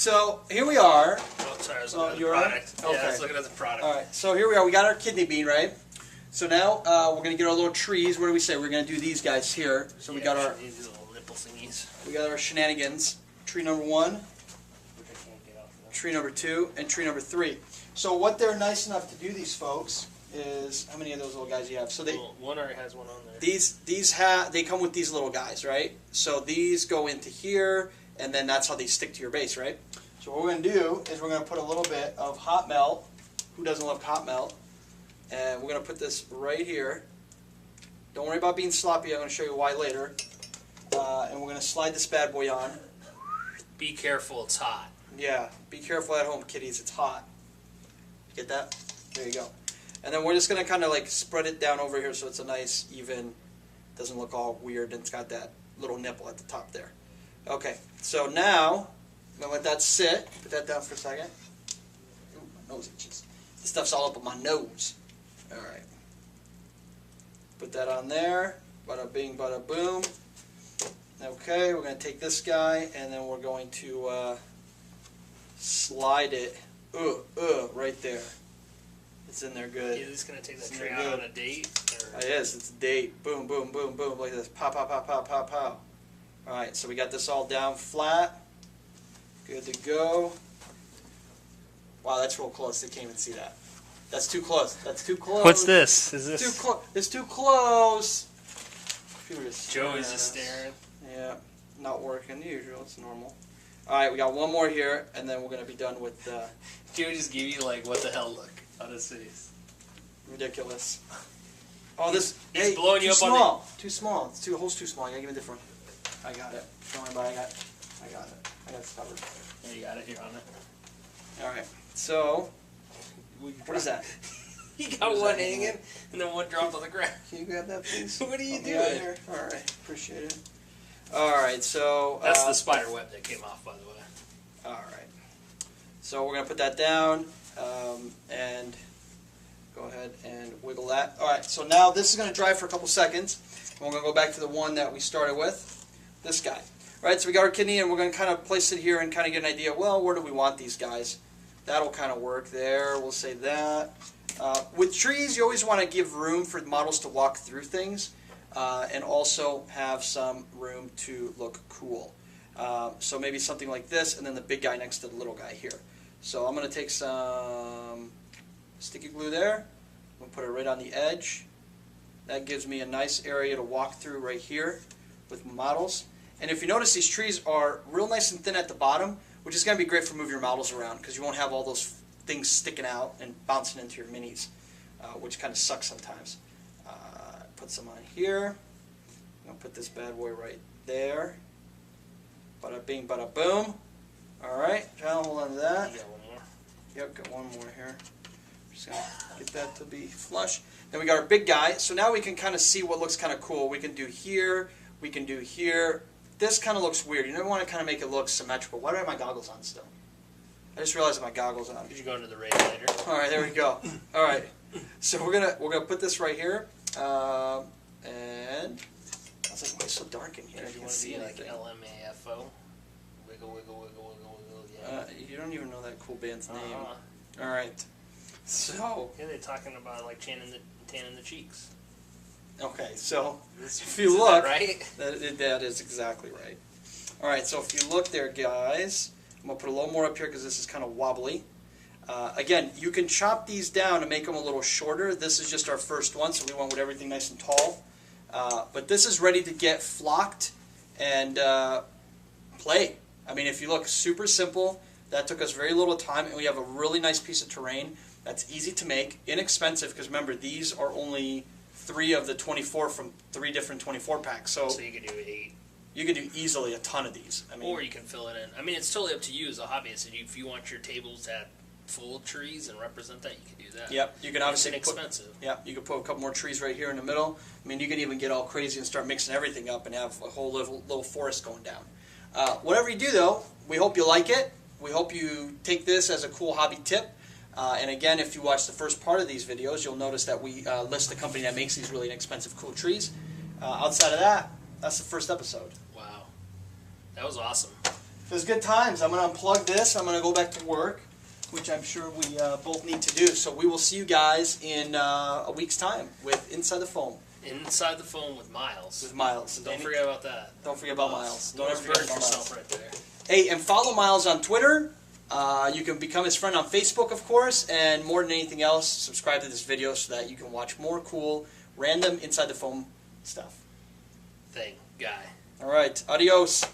So here we are. Oh, sorry, I was Oh, looking at the you're right? product. Yeah, Okay. I was looking at the product. All right. So here we are. We got our kidney bean, right? So now we're gonna get our little trees. What do we say? We're gonna do these guys here. So we got our these little nipple thingies. shenanigans. Tree number 1, Which I can't get off of them. tree number 2, and tree number 3. So what they're nice enough to do, these folks, is how many of those little guys do you have? So they Well, one already has one on there. they come with these little guys, right? So these go into here, and then that's how they stick to your base, right? So what we're gonna do is we're gonna put a little bit of hot melt. Who doesn't love hot melt? And we're gonna put this right here. Don't worry about being sloppy. I'm gonna show you why later. And we're gonna slide this bad boy on. Be careful, it's hot. Yeah, be careful at home, kiddies. It's hot. Get that? There you go. And then we're just gonna kind of like spread it down over here so it's a nice, even, doesn't look all weird, and it's got that little nipple at the top there. Okay, so now I'm gonna let that sit. Put that down for a second. Ooh, my nose itches. This stuff's all up on my nose. All right. Put that on there. Bada bing, bada boom. Okay, we're gonna take this guy and then we're going to slide it. Right there. It's in there good. Is this going to take that Isn't tray it out good? on a date? Or? It is. It's a date. Boom, boom, boom, boom, like this. Pow, pow, pow, pow, pow, pow. All right, so we got this all down flat. Good to go. Wow, that's real close. They can't even see that. That's too close. That's too close. What's this? Is this? Too close. It's too close. Joey's just staring. Yeah, not working. Usual. It's normal. All right, we got one more here, and then we're gonna be done with Joey just gave you like what the hell look on his face. ridiculous. Oh, this He's hey, blowing too you up on small. Too small. It's too hole's too small. I gotta give it a different. I got it. Don't worry about it. I got it. I got it covered. Yeah, you got it. You're on it. All right. So, what is that? You got What is one that? hanging, and then one dropped on the ground. Can you grab that, please? What are you Help me out doing? here. All right. Appreciate it. All right. So That's the spider web that came off, by the way. All right. So we're gonna put that down and go ahead and wiggle that. All right. So now this is gonna dry for a couple seconds. And we're gonna go back to the one that we started with, this guy. All right. So we got our kidney, and we're gonna kind of place it here and kind of get an idea. Well, where do we want these guys? That'll kind of work there. We'll say that. With trees, you always want to give room for models to walk through things, and also have some room to look cool. So maybe something like this, and then the big guy next to the little guy here. So I'm going to take some sticky glue there. I'm going to put it right on the edge. That gives me a nice area to walk through right here with models. And if you notice, these trees are real nice and thin at the bottom, which is going to be great for moving your models around because you won't have all those things sticking out and bouncing into your minis, which kind of sucks sometimes. Put some on here. I'm going to put this bad boy right there. Bada bing, bada boom. All right, John, hold on to that. You got one more. Yep, got one more here. Just gonna get that to be flush. Then we got our big guy. So now we can kind of see what looks kind of cool. We can do here. We can do here. This kind of looks weird. You never want to kind of make it look symmetrical. Why do I have my goggles on still? I just realized I have my goggles on. Did you go into the radiator? All right, there we go. All right, so we're gonna put this right here, and I was like, why is it so dark in here? Did I you can't want to see be like anything. LMAFO? Wiggle, wiggle, wiggle, wiggle, wiggle. Yeah. You don't even know that cool band's name. Uh-huh. All right, so Yeah, they're talking about like tanning the cheeks. okay, so Is if you that look, right? that is exactly right. All right, so if you look there, guys, I'm gonna put a little more up here because this is kind of wobbly. Again, you can chop these down to make them a little shorter. This is just our first one, so we went with everything nice and tall. But this is ready to get flocked and play. I mean, if you look, super simple. That took us very little time, and we have a really nice piece of terrain that's easy to make, inexpensive, because remember, these are only 3 of the 24 from 3 different 24 packs. So you could do 8. you could do easily a ton of these. I mean, Or you can fill it in. I mean, it's totally up to you as a hobbyist. If you want your tables to have full trees and represent that, you can do that. yep, you can obviously It's put, inexpensive. yeah, you could put a couple more trees right here in the middle. I mean, you can even get all crazy and start mixing everything up and have a whole little forest going down. Whatever you do, though, we hope you like it. We hope you take this as a cool hobby tip. And again, if you watch the first part of these videos, you'll notice that we list the company that makes these really inexpensive, cool trees. Outside of that, that's the first episode. Wow. That was awesome. It was good times. I'm going to unplug this. I'm going to go back to work, which I'm sure we both need to do. So we will see you guys in a week's time with Inside the Foam. Inside the Foam with Miles. With Miles. Don't forget about that. Don't forget about Miles. Don't ever Burn forget about yourself Miles. right there. Hey, and follow Miles on Twitter. You can become his friend on Facebook, of course. And more than anything else, subscribe to this video so that you can watch more cool, random Inside the Foam stuff. Thing. Guy. All right. Adios.